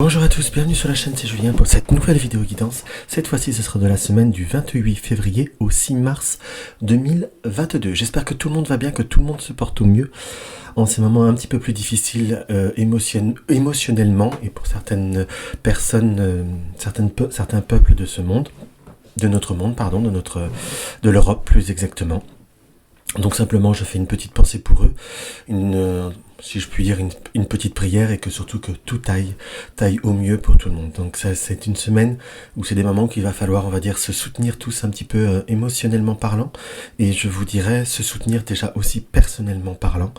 Bonjour à tous, bienvenue sur la chaîne, c'est Julien pour cette nouvelle vidéo guidance. Cette fois-ci, ce sera de la semaine du 28 février au 6 mars 2022. J'espère que tout le monde va bien, que tout le monde se porte au mieux en ces moments un petit peu plus difficiles émotionnellement et pour certaines personnes, certains peuples de ce monde, de notre monde, pardon, de l'Europe plus exactement. Donc simplement, je fais une petite pensée pour eux, si je puis dire, une petite prière et que surtout que tout aille au mieux pour tout le monde. Donc ça, c'est une semaine où c'est des moments où il va falloir, on va dire, se soutenir tous un petit peu émotionnellement parlant. Et je vous dirais, se soutenir déjà aussi personnellement parlant.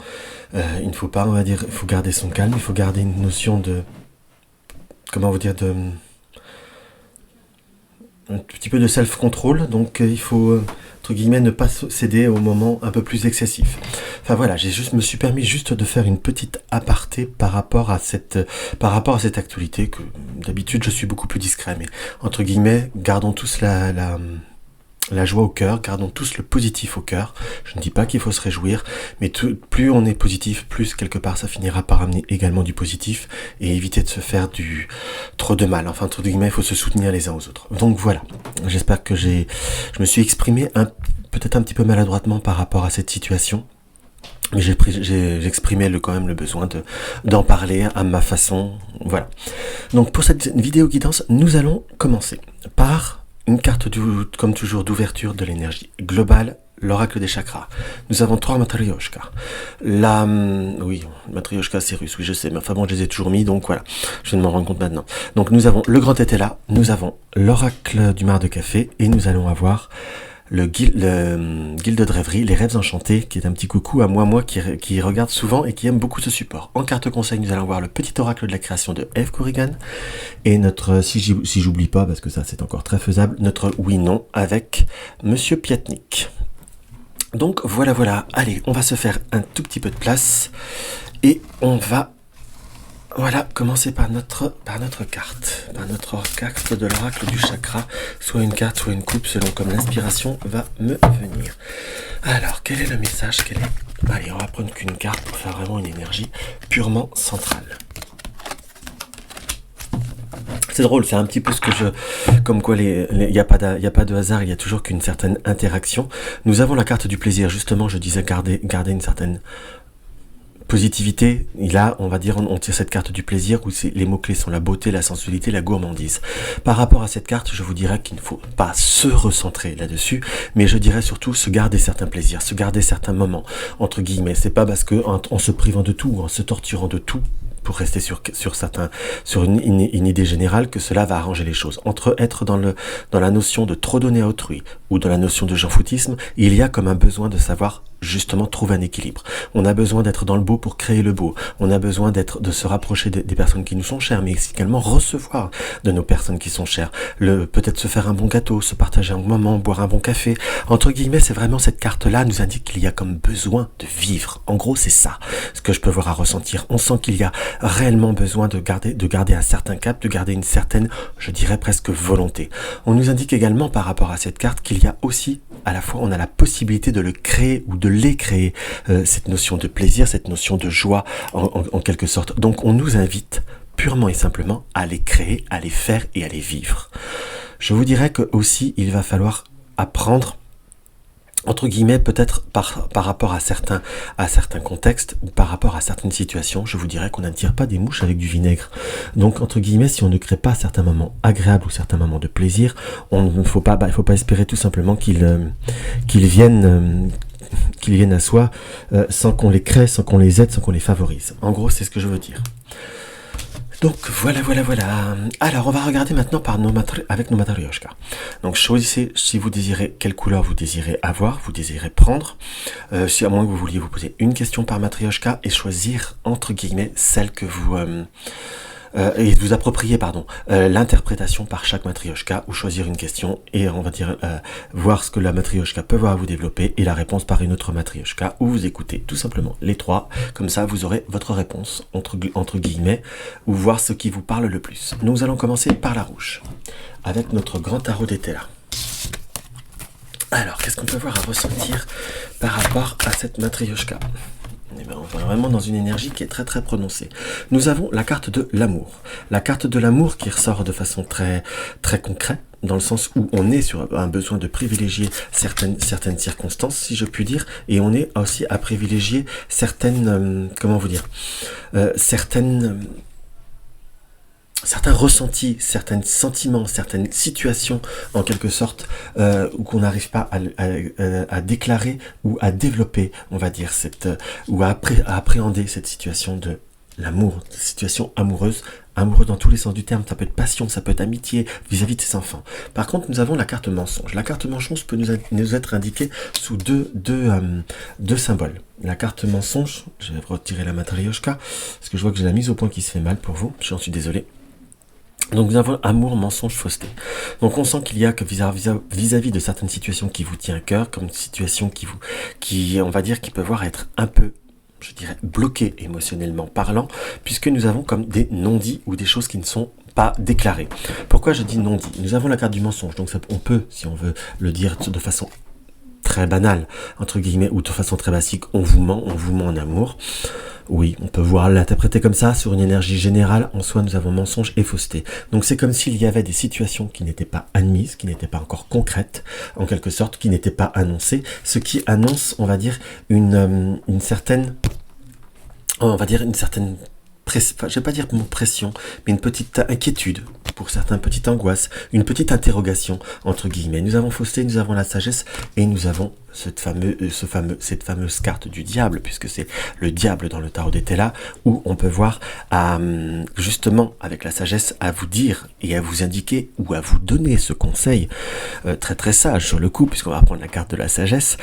Il ne faut pas, on va dire, il faut garder son calme, il faut garder une notion de, comment vous dire, un petit peu de self-control. Donc il faut... entre guillemets, ne pas céder aux moments un peu plus excessifs. Enfin voilà, me suis permis juste de faire une petite aparté par rapport à cette actualité que d'habitude je suis beaucoup plus discret, mais entre guillemets, gardons tous la joie au cœur, gardons tous le positif au cœur. Je ne dis pas qu'il faut se réjouir, mais plus on est positif, plus quelque part ça finira par amener également du positif et éviter de se faire trop de mal. Enfin, entre guillemets, il faut se soutenir les uns aux autres. Donc voilà, j'espère que je me suis exprimé peut-être un petit peu maladroitement par rapport à cette situation. Mais j'ai exprimé quand même le besoin d'en parler à ma façon. Voilà. Donc pour cette vidéo guidance, nous allons commencer par une carte, comme toujours, d'ouverture de l'énergie globale, l'oracle des chakras. Nous avons 3 Matryoshka. Oui, Matryoshka c'est russe, oui je sais, mais enfin bon, je les ai toujours mis, donc voilà, je viens de m'en rendre compte maintenant. Donc nous avons le grand Tétela, nous avons l'oracle du mar de café, et nous allons avoir le guilde de rêverie, les rêves enchantés, qui est un petit coucou à moi qui regarde souvent et qui aime beaucoup ce support. En carte conseil, nous allons voir le petit oracle de la création de Eve Corrigan et notre, si j'oublie pas, parce que ça c'est encore très faisable, notre oui-non avec Monsieur Piatnik. Donc voilà, allez, on va se faire un tout petit peu de place et on va commencer par notre carte, notre carte de l'oracle du chakra, soit une carte, soit une coupe, selon comme l'inspiration va me venir. Alors, quel est le message? Allez, on va prendre qu'une carte pour faire vraiment une énergie purement centrale. C'est drôle, c'est un petit peu ce que comme quoi il n'y a pas de hasard, il y a toujours qu'une certaine interaction. Nous avons la carte du plaisir, justement, je disais garder une certaine positivité. Et là, on va dire, on tire cette carte du plaisir où les mots-clés sont la beauté, la sensualité, la gourmandise. Par rapport à cette carte, je vous dirais qu'il ne faut pas se recentrer là-dessus, mais je dirais surtout se garder certains plaisirs, se garder certains moments, entre guillemets. C'est pas parce que en se privant de tout, en se torturant de tout, pour rester sur une idée générale, que cela va arranger les choses. Entre être dans la notion de trop donner à autrui ou dans la notion de jean-foutisme, il y a comme un besoin de savoir justement trouver un équilibre. On a besoin d'être dans le beau pour créer le beau. On a besoin de se rapprocher des personnes qui nous sont chères, mais également recevoir de nos personnes qui sont chères. Peut-être se faire un bon gâteau, se partager un moment, boire un bon café. Entre guillemets, c'est vraiment cette carte-là nous indique qu'il y a comme besoin de vivre. En gros, c'est ça ce que je peux voir à ressentir. On sent qu'il y a réellement besoin de garder un certain cap, de garder une certaine, je dirais presque volonté. On nous indique également par rapport à cette carte qu'il y a aussi, à la fois, on a la possibilité de le créer ou de les créer, cette notion de plaisir, cette notion de joie en quelque sorte. Donc on nous invite purement et simplement à les créer, à les faire et à les vivre. Je vous dirais que aussi il va falloir apprendre, entre guillemets, peut-être par rapport à certains contextes ou par rapport à certaines situations, je vous dirais qu'on n'attire pas des mouches avec du vinaigre. Donc, entre guillemets, si on ne crée pas certains moments agréables ou certains moments de plaisir, il ne faut pas espérer tout simplement qu'ils viennent à soi sans qu'on les crée, sans qu'on les aide, sans qu'on les favorise. En gros, c'est ce que je veux dire. Donc voilà. Alors on va regarder maintenant avec nos Matryoshka. Donc choisissez si vous désirez quelle couleur vous désirez avoir, vous désirez prendre. Si à moins que vous vouliez vous poser une question par Matryoshka et choisir entre guillemets celle que vous et vous approprier l'interprétation par chaque Matryoshka ou choisir une question et on va dire voir ce que la Matryoshka peut voir à vous développer et la réponse par une autre Matryoshka ou vous écoutez tout simplement les trois, comme ça vous aurez votre réponse entre guillemets ou voir ce qui vous parle le plus. Nous allons commencer par la rouge avec notre grand tarot des Tétela. Alors qu'est-ce qu'on peut voir à ressentir par rapport à cette Matryoshka? On va vraiment dans une énergie qui est très très prononcée. Nous avons la carte de l'amour. La carte de l'amour qui ressort de façon très très concrète, dans le sens où on est sur un besoin de privilégier certaines circonstances, si je puis dire, et on est aussi à privilégier certaines, comment vous dire, certains ressentis, certains sentiments, certaines situations, en quelque sorte, où qu'on n'arrive pas à déclarer ou à développer, on va dire, ou à appréhender cette situation de l'amour, situation amoureuse, amoureux dans tous les sens du terme. Ça peut être passion, ça peut être amitié vis-à-vis de ses enfants. Par contre, nous avons la carte mensonge. La carte mensonge peut nous être indiquée sous deux symboles. La carte mensonge, je vais retirer la matrioshka, parce que je vois que j'ai la mise au point qui se fait mal pour vous, j'en suis désolé. Donc nous avons amour, mensonge, fausseté. Donc on sent qu'il y a que vis-à-vis de certaines situations qui vous tient à cœur, comme une situation qui on va dire, qui peut voir être un peu, je dirais, bloqué émotionnellement parlant, puisque nous avons comme des non-dits ou des choses qui ne sont pas déclarées. Pourquoi je dis non-dits? Nous avons la carte du mensonge, donc ça, on peut, si on veut le dire de façon très banale, entre guillemets, ou de façon très basique, on vous ment en amour. Oui, on peut voir l'interpréter comme ça, sur une énergie générale. En soi, nous avons mensonge et fausseté. Donc c'est comme s'il y avait des situations qui n'étaient pas admises, qui n'étaient pas encore concrètes, en quelque sorte, qui n'étaient pas annoncées, ce qui annonce, on va dire, une certaine, je vais pas dire pression, mais une petite inquiétude, pour certains, petite angoisse, une petite interrogation, entre guillemets. Nous avons fausseté, nous avons la sagesse, et nous avons cette fameuse carte du diable, puisque c'est le diable dans le tarot des Télas, où on peut voir, justement, avec la sagesse, à vous dire et à vous indiquer, ou à vous donner ce conseil, très très sage sur le coup, puisqu'on va prendre la carte de la sagesse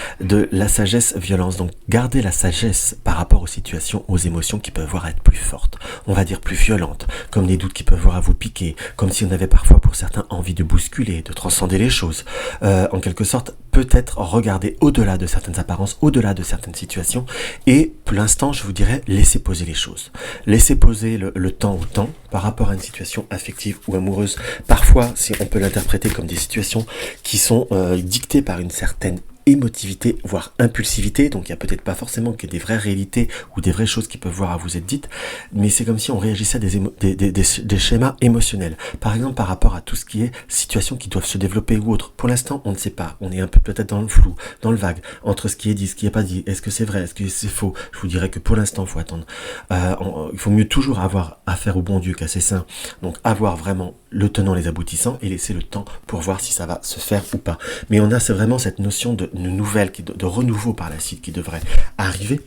violence. Donc, gardez la sagesse par rapport aux situations, aux émotions qui peuvent voir être plus fortes, on va dire plus violentes, comme des doutes qui peuvent voir à vous piquer, comme si on avait parfois pour certains envie de bousculer, de transcender les choses, en quelque sorte, peut-être regarder au-delà de certaines apparences, au-delà de certaines situations, et pour l'instant, je vous dirais, laissez poser les choses. Laissez poser le temps au temps, par rapport à une situation affective ou amoureuse. Parfois, si on peut l'interpréter comme des situations qui sont dictées par une certaine émotivité, voire impulsivité, donc il n'y a peut-être pas forcément que des vraies réalités ou des vraies choses qui peuvent voir à vous être dites, mais c'est comme si on réagissait à des schémas émotionnels. Par exemple, par rapport à tout ce qui est situations qui doivent se développer ou autre. Pour l'instant, on ne sait pas. On est un peu peut-être dans le flou, dans le vague, entre ce qui est dit, ce qui n'est pas dit. Est-ce que c'est vrai? Est-ce que c'est faux? Je vous dirais que pour l'instant, il faut attendre. Il faut mieux toujours avoir affaire au bon Dieu qu'à ses saints. Donc, avoir vraiment le tenant, les aboutissants, et laisser le temps pour voir si ça va se faire ou pas. Mais on a vraiment cette notion de nouvelle, de renouveau par la suite qui devrait arriver.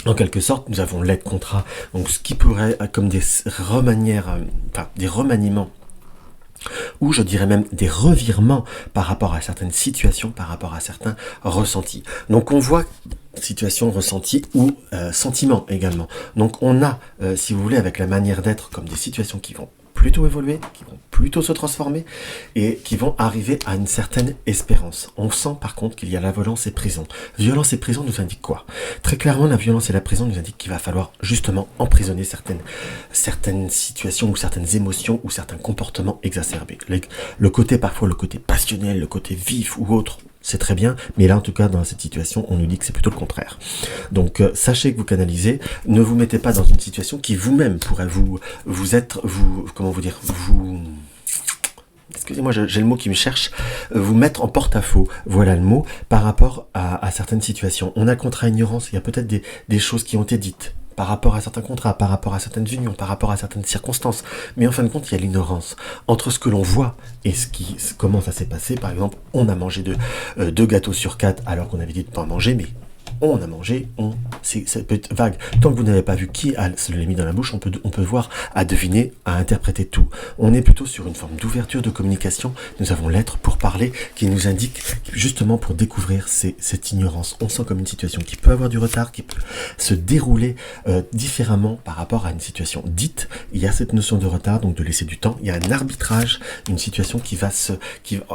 En quelque sorte, nous avons l'aide contrat, donc ce qui pourrait comme des remaniements, ou je dirais même des revirements par rapport à certaines situations, par rapport à certains ressentis. Donc on voit situation, ressenti ou sentiment également. Donc on a, si vous voulez, avec la manière d'être, comme des situations qui vont plutôt évoluer, qui vont plutôt se transformer et qui vont arriver à une certaine espérance. On sent par contre qu'il y a la violence et prison. Violence et prison nous indique quoi? Très clairement, la violence et la prison nous indiquent qu'il va falloir justement emprisonner certaines situations ou certaines émotions ou certains comportements exacerbés. Parfois le côté passionnel, le côté vif ou autre, c'est très bien, mais là en tout cas dans cette situation on nous dit que c'est plutôt le contraire. Donc sachez que vous canalisez, ne vous mettez pas dans une situation qui vous-même pourrait excusez-moi, j'ai le mot qui me cherche, vous mettre en porte-à-faux, voilà le mot, par rapport à certaines situations. On a contrat ignorance, il y a peut-être des choses qui ont été dites, par rapport à certains contrats, par rapport à certaines unions, par rapport à certaines circonstances. Mais en fin de compte, il y a l'ignorance entre ce que l'on voit et comment ça s'est passé. Par exemple, on a mangé deux gâteaux sur 4 alors qu'on avait dit de ne pas en manger, mais on a mangé, ça peut être vague. Tant que vous n'avez pas vu qui se l'est mis dans la bouche, on peut voir, à deviner, à interpréter tout. On est plutôt sur une forme d'ouverture de communication. Nous avons l'être pour parler qui nous indique justement pour découvrir cette ignorance. On sent comme une situation qui peut avoir du retard, qui peut se dérouler différemment par rapport à une situation dite. Il y a cette notion de retard, donc de laisser du temps. Il y a un arbitrage, une situation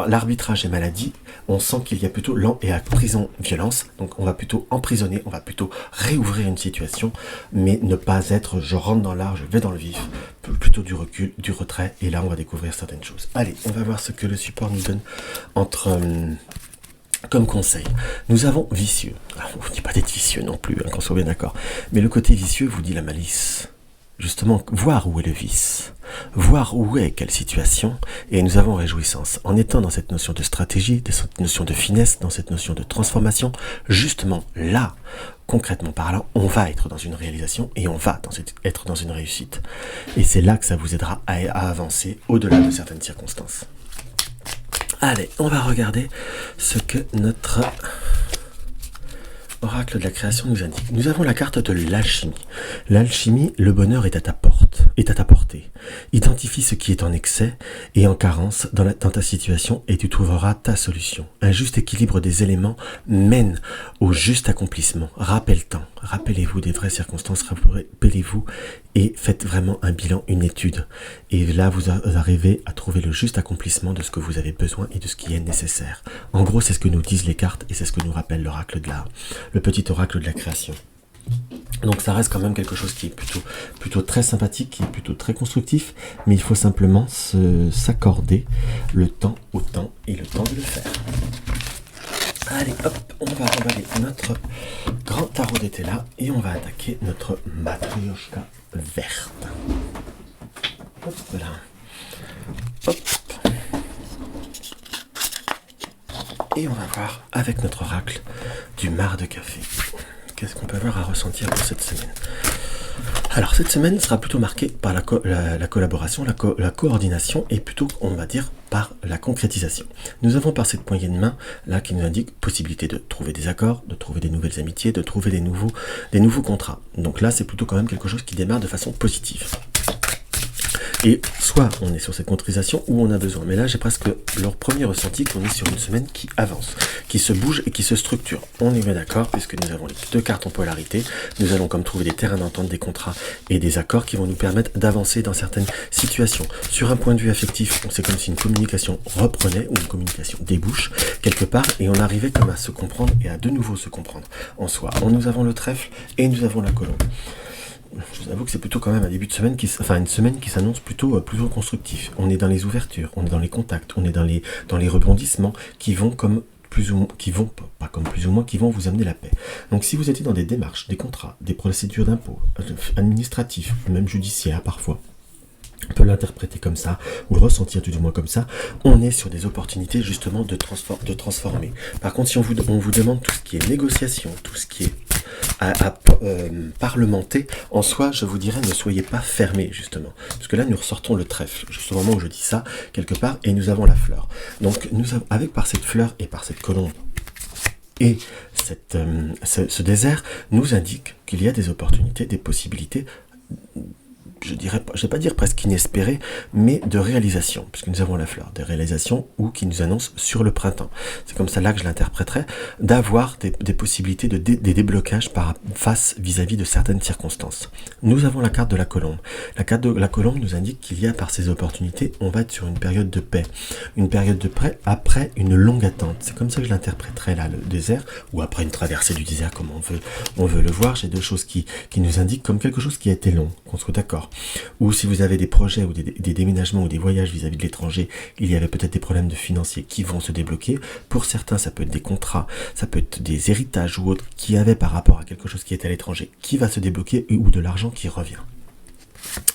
l'arbitrage est maladie. On sent qu'il y a plutôt et à prison violence. Donc on va plutôt emprisonner, on va plutôt réouvrir une situation, mais ne pas être je rentre dans l'art, je vais dans le vif, plutôt du recul, du retrait, et là on va découvrir certaines choses. Allez, on va voir ce que le support nous donne entre Comme conseil, nous avons vicieux. Alors, on ne vous dit pas d'être vicieux non plus, qu'on soit bien d'accord. Mais le côté vicieux vous dit la malice. Justement, voir où est le vice, voir où est quelle situation, et nous avons réjouissance. En étant dans cette notion de stratégie, dans cette notion de finesse, dans cette notion de transformation, justement là, concrètement parlant, on va être dans une réalisation et on va être dans une réussite. Et c'est là que ça vous aidera à avancer au-delà de certaines circonstances. Allez, on va regarder ce que notre oracle de la création nous indique. Nous avons la carte de l'alchimie. L'alchimie, le bonheur est à ta portée. Identifie ce qui est en excès et en carence dans ta situation et tu trouveras ta solution. Un juste équilibre des éléments mène au juste accomplissement. Rappelez-vous des vraies circonstances, rappelez-vous et faites vraiment un bilan, une étude. Et là, vous arrivez à trouver le juste accomplissement de ce que vous avez besoin et de ce qui est nécessaire. En gros, c'est ce que nous disent les cartes et c'est ce que nous rappelle l'oracle le petit oracle de la création. Donc ça reste quand même quelque chose qui est plutôt très sympathique, qui est plutôt très constructif, mais il faut simplement s'accorder le temps au temps et le temps de le faire. Allez, hop, on va remballer notre grand tarot d'été là et on va attaquer notre matrioshka verte. Hop là. Hop. Et on va voir avec notre oracle du marc de café. Qu'est-ce qu'on peut avoir à ressentir pour cette semaine? Alors cette semaine sera plutôt marquée par la collaboration, la coordination et plutôt on va dire par la concrétisation. Nous avons par cette poignée de main là qui nous indique possibilité de trouver des accords, de trouver des nouvelles amitiés, de trouver des nouveaux contrats. Donc là c'est plutôt quand même quelque chose qui démarre de façon positive. Et soit on est sur cette concrétisation ou on a besoin. Mais là, j'ai presque leur premier ressenti qu'on est sur une semaine qui avance, qui se bouge et qui se structure. On est bien d'accord, puisque nous avons les deux cartes en polarité. Nous allons comme trouver des terrains d'entente, des contrats et des accords qui vont nous permettre d'avancer dans certaines situations. Sur un point de vue affectif, c'est comme si une communication reprenait ou une communication débouche quelque part et on arrivait comme à se comprendre et à de nouveau se comprendre en soi. Nous avons le trèfle et nous avons la colombe. Je vous avoue que c'est plutôt quand même un début de semaine une semaine qui s'annonce plutôt constructif. On est dans les ouvertures, on est dans les contacts, on est dans les rebondissements qui vont qui vont vous amener la paix. Donc si vous étiez dans des démarches, des contrats, des procédures d'impôts, administratifs, même judiciaires parfois, on peut l'interpréter comme ça, ou le ressentir tout du moins comme ça, on est sur des opportunités justement de transformer. Par contre, si on vous demande tout ce qui est négociation, tout ce qui est à parlementer, en soi, je vous dirais, ne soyez pas fermés, justement. Parce que là, nous ressortons le trèfle, juste au moment où je dis ça, quelque part, et nous avons la fleur. Donc, par cette fleur et par cette colombe, et ce désert nous indique qu'il y a des opportunités, des possibilités, je vais pas dire presque inespéré, mais de réalisation, puisque nous avons la fleur, des réalisations ou qui nous annoncent sur le printemps. C'est comme ça là que je l'interpréterais, d'avoir des possibilités des déblocages vis-à-vis de certaines circonstances. Nous avons la carte de la colombe. La carte de la colombe nous indique qu'il y a par ces opportunités, on va être sur une période de paix, une période de paix après une longue attente. C'est comme ça que je l'interpréterais là, le désert, ou après une traversée du désert, comme on veut le voir. J'ai deux choses qui nous indiquent comme quelque chose qui a été long, qu'on soit d'accord. Ou si vous avez des projets ou des déménagements ou des voyages vis-à-vis de l'étranger, il y avait peut-être des problèmes de financiers qui vont se débloquer. Pour certains, ça peut être des contrats, ça peut être des héritages ou autres qui avaient par rapport à quelque chose qui est à l'étranger, qui va se débloquer ou de l'argent qui revient.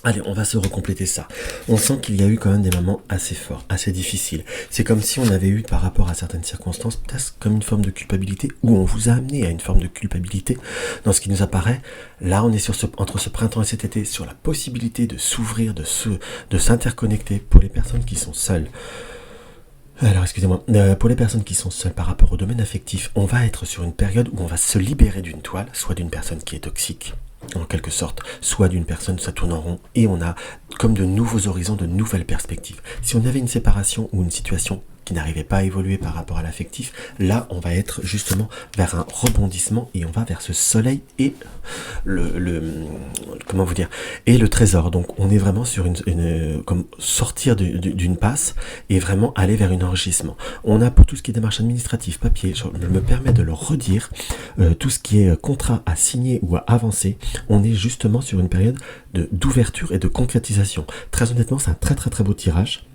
Allez, on va se recompléter ça. On sent qu'il y a eu quand même des moments assez forts, assez difficiles. C'est comme si on avait eu par rapport à certaines circonstances, peut-être comme une forme de culpabilité, ou on vous a amené à une forme de culpabilité dans ce qui nous apparaît. Là, on est entre ce printemps et cet été, sur la possibilité de s'ouvrir, de s'interconnecter pour les personnes qui sont seules. Alors, excusez-moi, pour les personnes qui sont seules par rapport au domaine affectif, on va être sur une période où on va se libérer d'une toile, soit d'une personne qui est toxique, en quelque sorte, soit d'une personne, ça tourne en rond, et on a comme de nouveaux horizons, de nouvelles perspectives. Si on avait une séparation ou une situation qui n'arrivait pas à évoluer par rapport à l'affectif, là on va être justement vers un rebondissement et on va vers ce soleil et comment vous dire, et le trésor. Donc on est vraiment sur comme sortir d'une passe et vraiment aller vers un enrichissement. On a pour tout ce qui est démarche administrative, papier, je me permets de le redire, tout ce qui est contrat à signer ou à avancer, on est justement sur une période d'ouverture et de concrétisation. Très honnêtement, c'est un très très très beau tirage.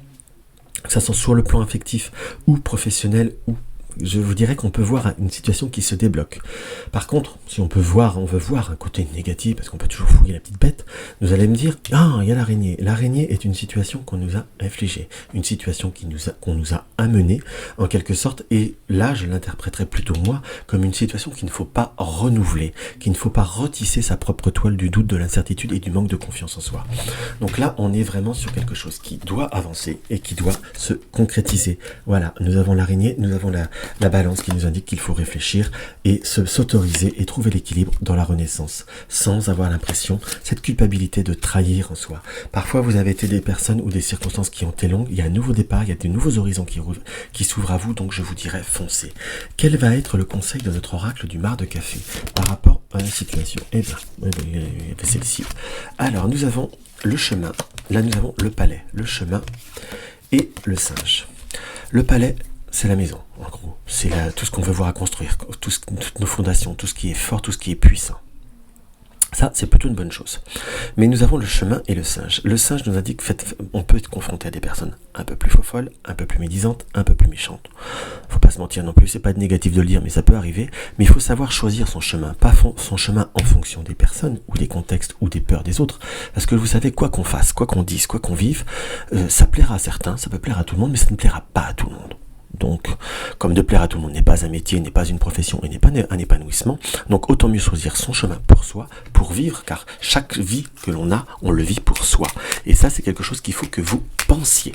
Que ça soit sur le plan affectif ou professionnel ou je vous dirais qu'on peut voir une situation qui se débloque. Par contre, si on veut voir un côté négatif, parce qu'on peut toujours fouiller la petite bête, vous allez me dire, ah, il y a l'araignée. L'araignée est une situation qu'on nous a infligée, une situation qu'on nous a amenée, en quelque sorte, et là, je l'interpréterais plutôt, moi, comme une situation qu'il ne faut pas renouveler, qu'il ne faut pas retisser sa propre toile du doute, de l'incertitude et du manque de confiance en soi. Donc là, on est vraiment sur quelque chose qui doit avancer et qui doit se concrétiser. Voilà, nous avons l'araignée, nous avons la balance qui nous indique qu'il faut réfléchir et s'autoriser et trouver l'équilibre dans la renaissance, sans avoir l'impression, cette culpabilité de trahir en soi. Parfois, vous avez été des personnes ou des circonstances qui ont été longues, il y a un nouveau départ, il y a de nouveaux horizons qui s'ouvrent à vous, donc je vous dirais foncez. Quel va être le conseil de notre oracle du mar de café par rapport à la situation? Eh bien, c'est celle-ci. Alors, nous avons le chemin, là nous avons le palais, le chemin et le singe. Le palais, c'est la maison, en gros. C'est tout ce qu'on veut voir à construire, toutes nos fondations, tout ce qui est fort, tout ce qui est puissant. Ça, c'est plutôt une bonne chose. Mais nous avons le chemin et le singe. Le singe nous indique on peut être confronté à des personnes un peu plus folles, un peu plus médisantes, un peu plus méchantes. Faut pas se mentir non plus, c'est pas négatif de le dire, mais ça peut arriver. Mais il faut savoir choisir son chemin, pas son chemin en fonction des personnes, ou des contextes, ou des peurs des autres. Parce que vous savez, quoi qu'on fasse, quoi qu'on dise, quoi qu'on vive, ça plaira à certains, ça peut plaire à tout le monde, mais ça ne plaira pas à tout le monde. Donc, comme de plaire à tout le monde n'est pas un métier, n'est pas une profession et n'est pas un épanouissement, donc autant mieux choisir son chemin pour soi, pour vivre, car chaque vie que l'on a, on le vit pour soi. Et ça, c'est quelque chose qu'il faut que vous pensiez.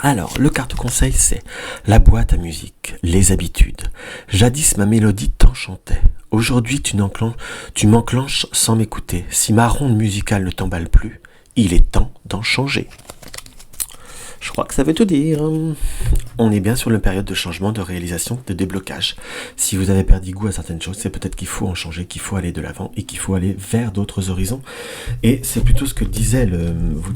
Alors, le carte conseil, c'est la boîte à musique, les habitudes. Jadis, ma mélodie t'enchantait. Aujourd'hui, tu m'enclenches sans m'écouter. Si ma ronde musicale ne t'emballe plus, il est temps d'en changer. Je crois que ça veut tout dire. On est bien sur une période de changement, de réalisation, de déblocage. Si vous avez perdu goût à certaines choses, c'est peut-être qu'il faut en changer, qu'il faut aller de l'avant et qu'il faut aller vers d'autres horizons. Et c'est plutôt ce que disait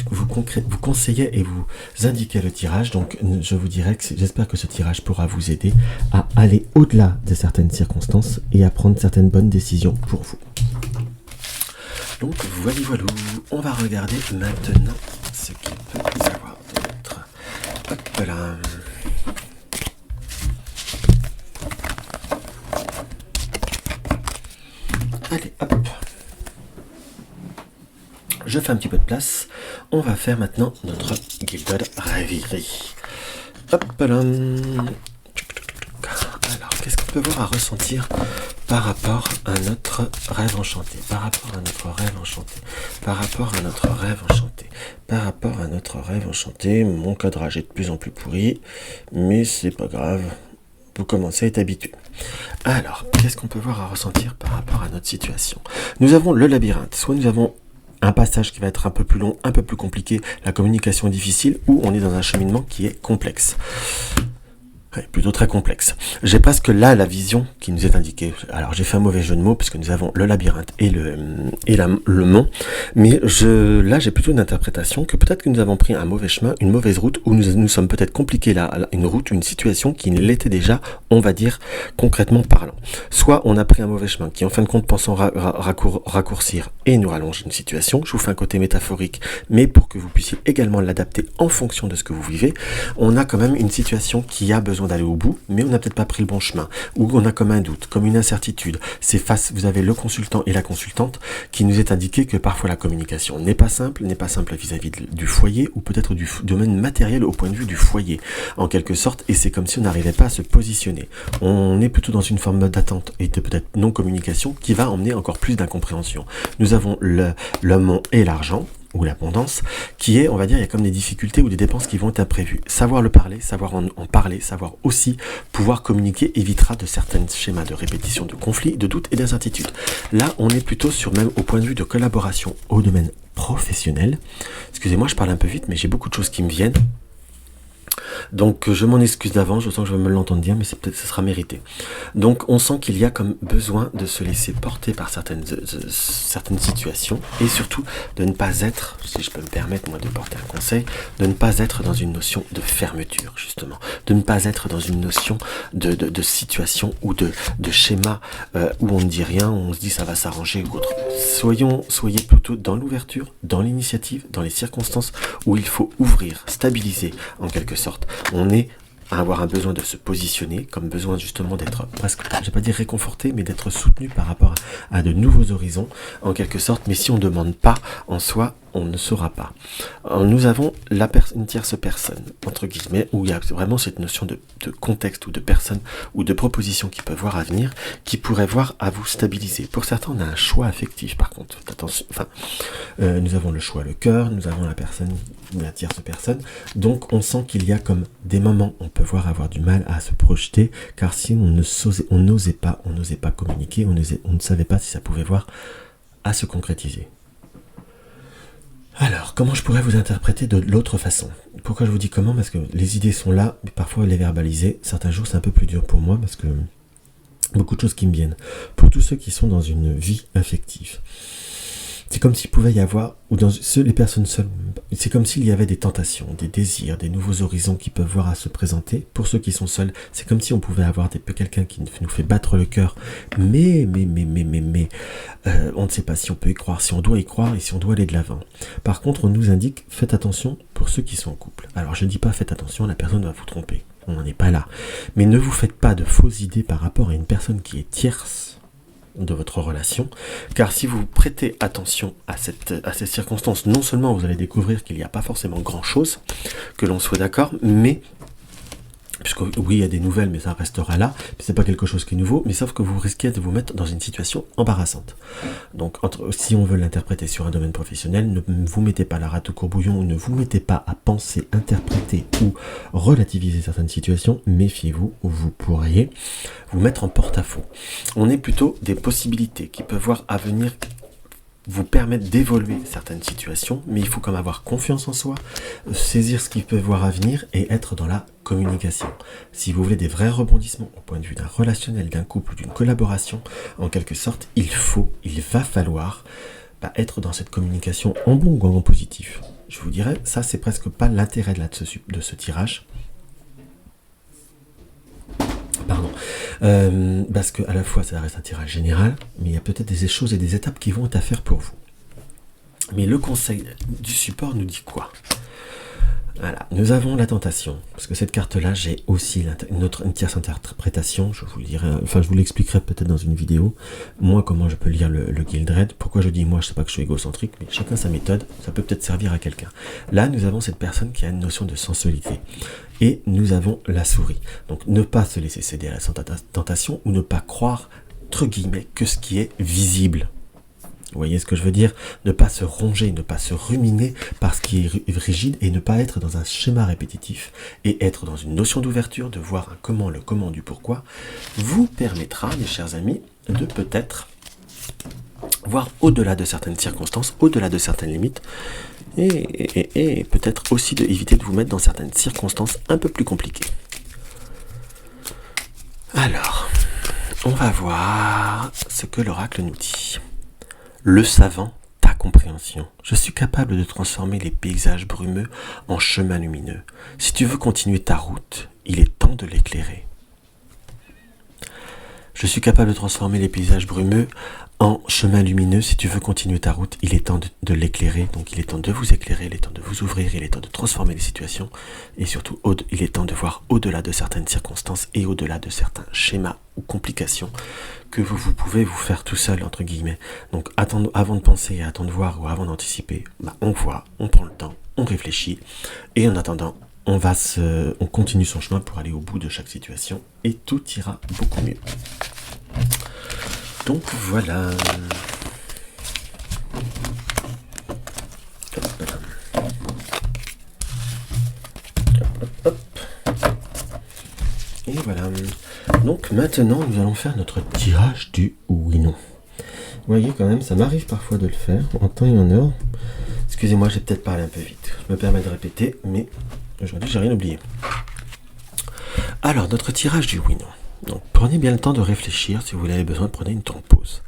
vous conseillait et vous indiquait le tirage. Donc je vous dirais que j'espère que ce tirage pourra vous aider à aller au-delà de certaines circonstances et à prendre certaines bonnes décisions pour vous. Donc voilà, on va regarder maintenant ce qu'il peut y avoir d'autre. Hop là. Allez, hop. Je fais un petit peu de place. On va faire maintenant notre Gilded Reverie. Hop là. Alors, qu'est-ce qu'on peut voir à ressentir par rapport à notre rêve enchanté, par rapport à notre rêve enchanté, par rapport à notre rêve enchanté, par rapport à notre rêve enchanté. Mon cadrage est de plus en plus pourri, mais c'est pas grave, vous commencez à être habitué. Alors, qu'est-ce qu'on peut voir à ressentir par rapport à notre situation? Nous avons le labyrinthe, soit nous avons un passage qui va être un peu plus long, un peu plus compliqué, la communication est difficile, ou on est dans un cheminement qui est complexe. Ouais, plutôt très complexe. J'ai presque là la vision qui nous est indiquée. Alors j'ai fait un mauvais jeu de mots puisque nous avons le labyrinthe et le mont, mais là j'ai plutôt une interprétation que peut-être que nous avons pris un mauvais chemin, une mauvaise route, où nous sommes peut-être compliqués là, une route, une situation qui l'était déjà, on va dire concrètement parlant. Soit on a pris un mauvais chemin qui en fin de compte pensant raccourcir et nous rallonge une situation. Je vous fais un côté métaphorique, mais pour que vous puissiez également l'adapter en fonction de ce que vous vivez. On a quand même une situation qui a besoin d'aller au bout, mais on n'a peut-être pas pris le bon chemin, ou on a comme un doute, comme une incertitude. Vous avez le consultant et la consultante qui nous est indiqué que parfois la communication n'est pas simple vis-à-vis du foyer, ou peut-être du domaine matériel au point de vue du foyer, en quelque sorte, et c'est comme si on n'arrivait pas à se positionner. On est plutôt dans une forme d'attente et de peut-être non-communication qui va emmener encore plus d'incompréhension. Nous avons l'homme et l'argent, ou l'abondance, qui est, on va dire, il y a comme des difficultés ou des dépenses qui vont être imprévues. Savoir le parler, savoir en parler, savoir aussi pouvoir communiquer évitera de certains schémas de répétition, de conflits, de doutes et d'incertitudes. Là, on est plutôt sur même au point de vue de collaboration au domaine professionnel. Excusez-moi, je parle un peu vite, mais j'ai beaucoup de choses qui me viennent. Donc je m'en excuse d'avance, je sens que je vais me l'entendre dire, mais peut-être ce sera mérité. Donc on sent qu'il y a comme besoin de se laisser porter par certaines situations, et surtout de ne pas être, si je peux me permettre moi de porter un conseil, de ne pas être dans une notion de fermeture justement, de ne pas être dans une notion de situation ou de schéma où on ne dit rien, où on se dit ça va s'arranger ou autre. Soyez plutôt dans l'ouverture, dans l'initiative, dans les circonstances où il faut ouvrir, stabiliser en quelque sorte. On est à avoir un besoin de se positionner, comme besoin justement d'être presque, je vais pas dire réconforté, mais d'être soutenu par rapport à de nouveaux horizons, en quelque sorte. Mais si on ne demande pas en soi, on ne saura pas. Nous avons une tierce personne, entre guillemets, où il y a vraiment cette notion de contexte ou de personne ou de proposition qui peut voir à venir, qui pourrait voir à vous stabiliser. Pour certains, on a un choix affectif, par contre. Attention, nous avons le choix, le cœur, nous avons la personne, la tierce personne. Donc, on sent qu'il y a comme des moments, on peut voir avoir du mal à se projeter, car si on n'osait pas communiquer, on ne savait pas si ça pouvait voir à se concrétiser. Alors, comment je pourrais vous interpréter de l'autre façon? Pourquoi je vous dis comment? Parce que les idées sont là, mais parfois les verbaliser. Certains jours, c'est un peu plus dur pour moi, parce que beaucoup de choses qui me viennent. Pour tous ceux qui sont dans une vie affective, c'est comme s'il pouvait y avoir, ou dans les personnes seules, c'est comme s'il y avait des tentations, des désirs, des nouveaux horizons qui peuvent voir à se présenter. Pour ceux qui sont seuls, c'est comme si on pouvait avoir quelqu'un qui nous fait battre le cœur, mais, on ne sait pas si on peut y croire, si on doit y croire et si on doit aller de l'avant. Par contre, on nous indique, faites attention pour ceux qui sont en couple. Alors, je ne dis pas faites attention, la personne va vous tromper, on n'en est pas là. Mais ne vous faites pas de fausses idées par rapport à une personne qui est tierce de votre relation, car si vous prêtez attention à ces circonstances, non seulement vous allez découvrir qu'il n'y a pas forcément grand chose, que l'on soit d'accord, mais puisque oui, il y a des nouvelles, mais ça restera là, c'est pas quelque chose qui est nouveau, mais sauf que vous risquez de vous mettre dans une situation embarrassante. Donc, si on veut l'interpréter sur un domaine professionnel, ne vous mettez pas la rate au courbouillon, ou ne vous mettez pas à penser, interpréter ou relativiser certaines situations, méfiez-vous, ou vous pourriez vous mettre en porte-à-faux. On est plutôt des possibilités qui peuvent voir à venir, vous permettre d'évoluer certaines situations, mais il faut quand même avoir confiance en soi, saisir ce qui peut voir à venir et être dans la communication. Si vous voulez des vrais rebondissements au point de vue d'un relationnel, d'un couple, d'une collaboration, en quelque sorte, il va falloir être dans cette communication en bon ou en positif. Je vous dirais, ça c'est presque pas l'intérêt de ce tirage. Pardon, parce que à la fois ça reste un tirage général, mais il y a peut-être des choses et des étapes qui vont être à faire pour vous. Mais le conseil du support nous dit quoi? Voilà, nous avons la tentation, parce que cette carte-là, j'ai aussi une tierce interprétation, je vous le dirai, enfin je vous l'expliquerai peut-être dans une vidéo, moi comment je peux lire le Guildred. Pourquoi je dis moi, je sais pas que je suis égocentrique, mais chacun sa méthode, ça peut peut-être servir à quelqu'un. Là, nous avons cette personne qui a une notion de sensualité, et nous avons la souris. Donc ne pas se laisser céder à la tentation, ou ne pas croire, entre guillemets, que ce qui est visible. Vous voyez ce que je veux dire? Ne pas se ronger, ne pas se ruminer par ce qui est rigide et ne pas être dans un schéma répétitif et être dans une notion d'ouverture, de voir un comment, le comment du pourquoi, vous permettra, mes chers amis, de peut-être voir au-delà de certaines circonstances, au-delà de certaines limites et peut-être aussi éviter de vous mettre dans certaines circonstances un peu plus compliquées. Alors, on va voir ce que l'oracle nous dit. Le savant, ta compréhension. Je suis capable de transformer les paysages brumeux en chemins lumineux. Si tu veux continuer ta route, il est temps de l'éclairer. Je suis capable de transformer les paysages brumeux en chemins lumineux. Si tu veux continuer ta route, il est temps de l'éclairer. Donc il est temps de vous éclairer, il est temps de vous ouvrir, il est temps de transformer les situations. Et surtout, il est temps de voir au-delà de certaines circonstances et au-delà de certains schémas ou complications que vous pouvez vous faire tout seul, entre guillemets. Donc avant de penser, avant de voir ou avant d'anticiper, on voit, on prend le temps, on réfléchit. Et en attendant, on continue son chemin pour aller au bout de chaque situation et tout ira beaucoup mieux. Donc voilà. Hop. Et voilà. Donc maintenant, nous allons faire notre tirage du oui-non. Vous voyez quand même, ça m'arrive parfois de le faire, en temps et en heure. Excusez-moi, j'ai peut-être parlé un peu vite. Je me permets de répéter, mais aujourd'hui, j'ai rien oublié. Alors, notre tirage du oui-non. Donc, prenez bien le temps de réfléchir. Si vous avez besoin, prenez une temps de pause.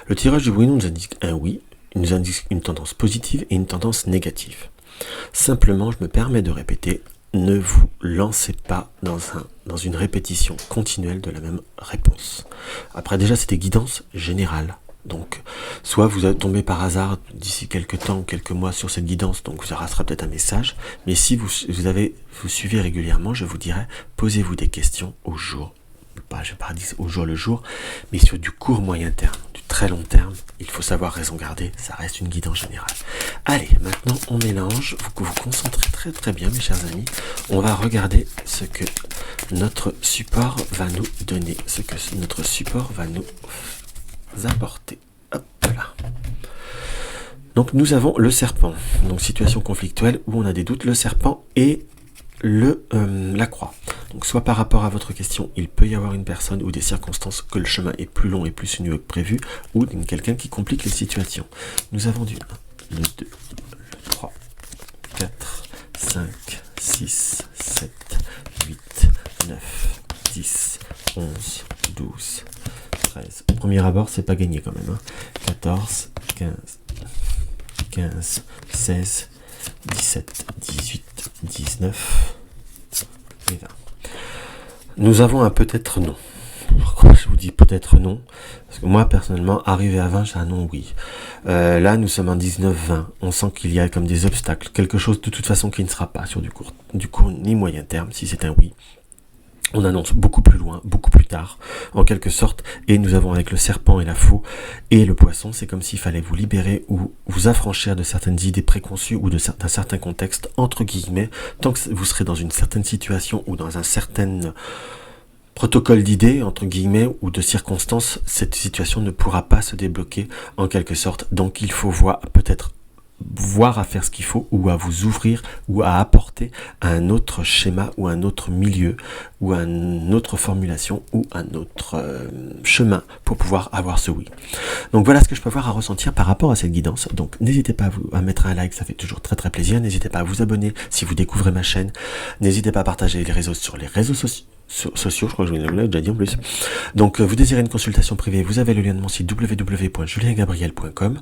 Le tirage du oui-non nous indique un oui, il nous indique une tendance positive et une tendance négative. Simplement, je me permets de répéter, ne vous lancez pas dans une répétition continuelle de la même réponse. Après, déjà, c'est des guidances générales. Donc, soit vous tombez par hasard d'ici quelques temps, quelques mois sur cette guidance, donc ça sera peut-être un message. Mais si vous suivez régulièrement, je vous dirais, posez-vous des questions au jour. Je vais pas dire au jour le jour, mais sur du court moyen terme, du très long terme, il faut savoir raison garder, ça reste une guidance générale. Allez, maintenant on mélange, vous vous concentrez très très bien mes chers amis, on va regarder ce que notre support va nous donner, ce que notre support va nous apporter. Hop là. Donc nous avons le serpent, donc situation conflictuelle où on a des doutes, le serpent et la croix. Donc soit par rapport à votre question, il peut y avoir une personne ou des circonstances que le chemin est plus long et plus sinueux que prévu, ou quelqu'un qui complique les situations. Nous avons du 1, le 2, le 3, 4, 5, 6, 7, 8, 9, 10, 11, 12, 13. Au premier abord, c'est pas gagné quand même. 14, 15, 16, 17, 18, 19 et 20. Nous avons un peut-être non. Pourquoi je vous dis peut-être non? Parce que moi, personnellement, arrivé à 20, j'ai un non oui. Là, nous sommes en 19-20. On sent qu'il y a comme des obstacles. Quelque chose de toute façon qui ne sera pas sur du court ni moyen terme, si c'est un oui. On annonce beaucoup plus loin, beaucoup plus tard, en quelque sorte, et nous avons avec le serpent et la faux et le poisson, c'est comme s'il fallait vous libérer ou vous affranchir de certaines idées préconçues ou d'un certain contexte, entre guillemets, tant que vous serez dans une certaine situation ou dans un certain protocole d'idées, entre guillemets, ou de circonstances, cette situation ne pourra pas se débloquer en quelque sorte, donc il faut voir à faire ce qu'il faut ou à vous ouvrir ou à apporter un autre schéma ou un autre milieu ou une autre formulation ou un autre chemin pour pouvoir avoir ce oui. Donc voilà ce que je peux avoir à ressentir par rapport à cette guidance. Donc n'hésitez pas à mettre un like, ça fait toujours très très plaisir. N'hésitez pas à vous abonner si vous découvrez ma chaîne. N'hésitez pas à partager les réseaux sur les réseaux sociaux, je crois que je vous l'ai déjà dit en plus. Donc vous désirez une consultation privée, vous avez le lien de mon site www.juliengabriel.com.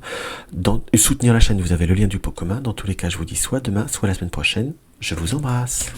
Soutenir la chaîne, vous avez le lien du pot commun. Dans tous les cas, je vous dis soit demain, soit la semaine prochaine. Je vous embrasse.